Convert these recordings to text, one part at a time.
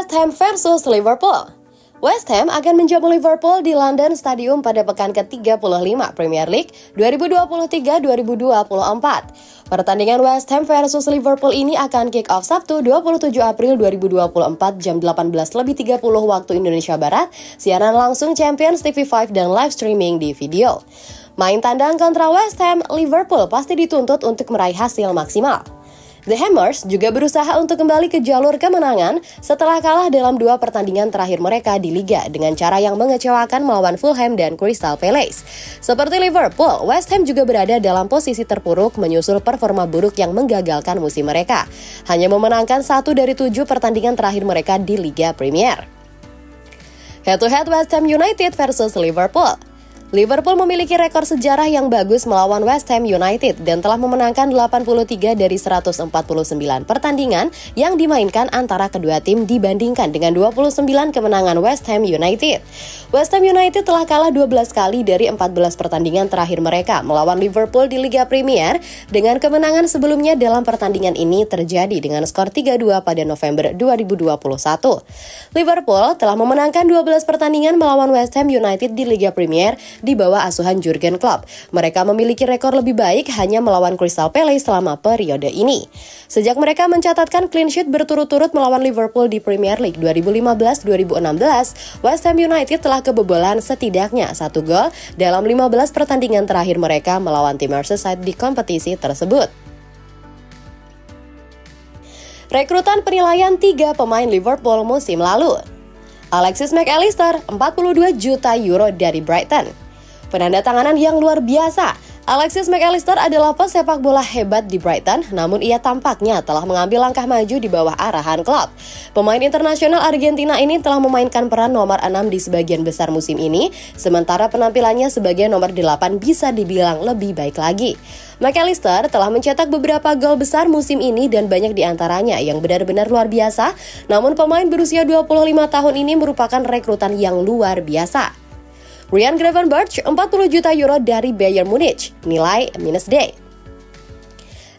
West Ham versus Liverpool. West Ham akan menjamu Liverpool di London Stadium pada pekan ke-35 Premier League 2023-2024. Pertandingan West Ham versus Liverpool ini akan kick off Sabtu 27 April 2024 jam 18.30 waktu Indonesia Barat, siaran langsung Champions TV5 dan live streaming di video. Main tandang kontra West Ham, Liverpool pasti dituntut untuk meraih hasil maksimal. The Hammers juga berusaha untuk kembali ke jalur kemenangan setelah kalah dalam 2 pertandingan terakhir mereka di Liga dengan cara yang mengecewakan melawan Fulham dan Crystal Palace. Seperti Liverpool, West Ham juga berada dalam posisi terpuruk menyusul performa buruk yang menggagalkan musim mereka. Hanya memenangkan 1 dari 7 pertandingan terakhir mereka di Liga Premier. Head-to-head West Ham United versus Liverpool. Liverpool memiliki rekor sejarah yang bagus melawan West Ham United dan telah memenangkan 83 dari 149 pertandingan yang dimainkan antara kedua tim dibandingkan dengan 29 kemenangan West Ham United. West Ham United telah kalah 12 kali dari 14 pertandingan terakhir mereka melawan Liverpool di Liga Premier, dengan kemenangan sebelumnya dalam pertandingan ini terjadi dengan skor 3-2 pada November 2021. Liverpool telah memenangkan 12 pertandingan melawan West Ham United di Liga Premier di bawah asuhan Jurgen Klopp. Mereka memiliki rekor lebih baik hanya melawan Crystal Palace selama periode ini. Sejak mereka mencatatkan clean sheet berturut-turut melawan Liverpool di Premier League 2015-2016, West Ham United telah kebobolan setidaknya 1 gol dalam 15 pertandingan terakhir mereka melawan tim Merseyside di kompetisi tersebut. Rekrutan penilaian 3 pemain Liverpool musim lalu. Alexis Mac Allister, 42 juta euro dari Brighton. Penandatanganan yang luar biasa. Alexis Mac Allister adalah pesepak bola hebat di Brighton, namun ia tampaknya telah mengambil langkah maju di bawah arahan Klopp. Pemain internasional Argentina ini telah memainkan peran nomor 6 di sebagian besar musim ini, sementara penampilannya sebagai nomor 8 bisa dibilang lebih baik lagi. Mac Allister telah mencetak beberapa gol besar musim ini dan banyak diantaranya yang benar-benar luar biasa, namun pemain berusia 25 tahun ini merupakan rekrutan yang luar biasa. Ryan Gravenberch, 40 juta euro dari Bayern Munich, nilai -D.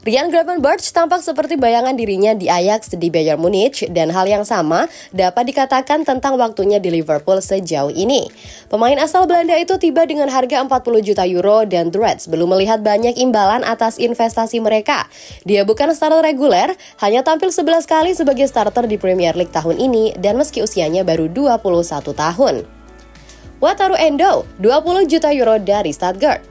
Ryan Gravenberch tampak seperti bayangan dirinya di Ajax di Bayern Munich, dan hal yang sama dapat dikatakan tentang waktunya di Liverpool sejauh ini. Pemain asal Belanda itu tiba dengan harga 40 juta euro dan The Reds belum melihat banyak imbalan atas investasi mereka. Dia bukan starter reguler, hanya tampil 11 kali sebagai starter di Premier League tahun ini dan meski usianya baru 21 tahun. Wataru Endo, 20 juta euro dari Stuttgart.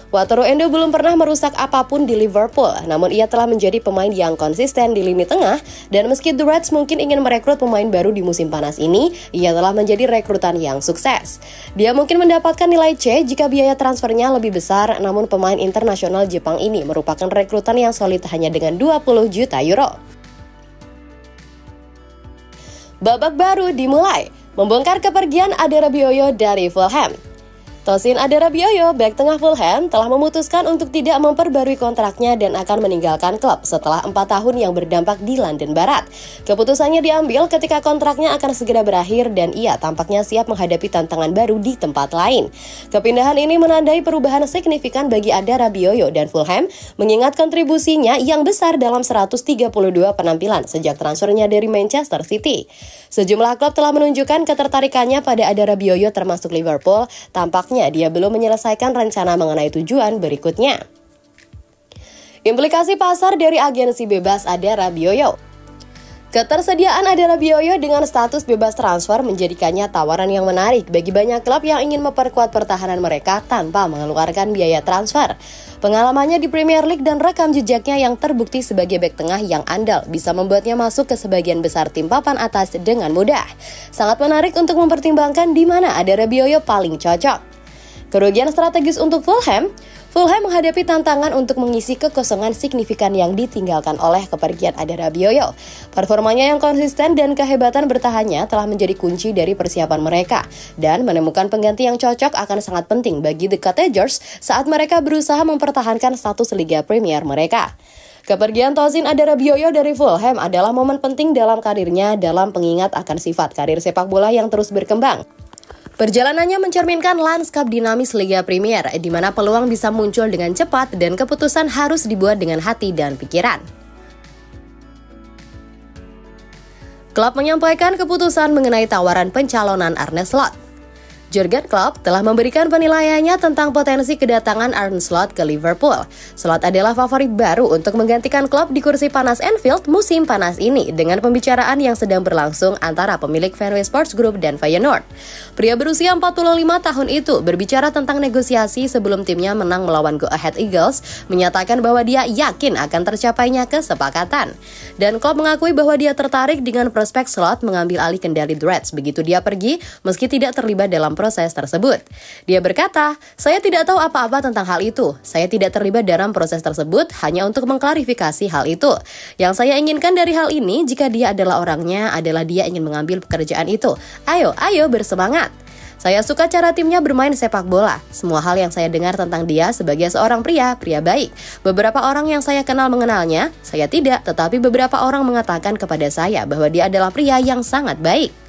Wataru Endo belum pernah merusak apapun di Liverpool, namun ia telah menjadi pemain yang konsisten di lini tengah, dan meski The Reds mungkin ingin merekrut pemain baru di musim panas ini, ia telah menjadi rekrutan yang sukses. Dia mungkin mendapatkan nilai C jika biaya transfernya lebih besar, namun pemain internasional Jepang ini merupakan rekrutan yang solid hanya dengan 20 juta euro. Babak baru dimulai. Membongkar kepergian Ade Rabiot dari Fulham. Tosin Ade Rabiot, bek tengah Fulham, telah memutuskan untuk tidak memperbarui kontraknya dan akan meninggalkan klub setelah 4 tahun yang berdampak di London Barat. Keputusannya diambil ketika kontraknya akan segera berakhir dan ia tampaknya siap menghadapi tantangan baru di tempat lain. Kepindahan ini menandai perubahan signifikan bagi Ade Rabiot dan Fulham, mengingat kontribusinya yang besar dalam 132 penampilan sejak transfernya dari Manchester City. Sejumlah klub telah menunjukkan ketertarikannya pada Ade Rabiot termasuk Liverpool. Tampaknya dia belum menyelesaikan rencana mengenai tujuan berikutnya. Implikasi pasar dari agensi bebas Ade Rabiot. Ketersediaan Ade Rabiot dengan status bebas transfer menjadikannya tawaran yang menarik bagi banyak klub yang ingin memperkuat pertahanan mereka tanpa mengeluarkan biaya transfer. Pengalamannya di Premier League dan rekam jejaknya yang terbukti sebagai bek tengah yang andal bisa membuatnya masuk ke sebagian besar tim papan atas dengan mudah. Sangat menarik untuk mempertimbangkan di mana Ade Rabiot paling cocok. Kerugian strategis untuk Fulham menghadapi tantangan untuk mengisi kekosongan signifikan yang ditinggalkan oleh kepergian Ade Rabiot. Performanya yang konsisten dan kehebatan bertahannya telah menjadi kunci dari persiapan mereka, dan menemukan pengganti yang cocok akan sangat penting bagi The Cottagers saat mereka berusaha mempertahankan status Liga Premier mereka. Kepergian Tosin Ade Rabiot dari Fulham adalah momen penting dalam karirnya dalam pengingat akan sifat karir sepak bola yang terus berkembang. Perjalanannya mencerminkan lanskap dinamis Liga Premier, di mana peluang bisa muncul dengan cepat dan keputusan harus dibuat dengan hati dan pikiran. Klub menyampaikan keputusan mengenai tawaran pencalonan Arne Slot. Jurgen Klopp telah memberikan penilaiannya tentang potensi kedatangan Arne Slot ke Liverpool. Slot adalah favorit baru untuk menggantikan Klopp di kursi panas Anfield musim panas ini dengan pembicaraan yang sedang berlangsung antara pemilik Fenway Sports Group dan Feyenoord. Pria berusia 45 tahun itu berbicara tentang negosiasi sebelum timnya menang melawan Go Ahead Eagles, menyatakan bahwa dia yakin akan tercapainya kesepakatan. Dan Klopp mengakui bahwa dia tertarik dengan prospek Slot mengambil alih kendali The Reds begitu dia pergi meski tidak terlibat dalam proses tersebut. Dia berkata, "Saya tidak tahu apa-apa tentang hal itu. Saya tidak terlibat dalam proses tersebut hanya untuk mengklarifikasi hal itu. Yang saya inginkan dari hal ini, jika dia adalah orangnya, adalah dia ingin mengambil pekerjaan itu. Ayo bersemangat. Saya suka cara timnya bermain sepak bola. Semua hal yang saya dengar tentang dia sebagai seorang pria baik. Beberapa orang yang saya kenal mengenalnya, saya tidak, tetapi beberapa orang mengatakan kepada saya bahwa dia adalah pria yang sangat baik."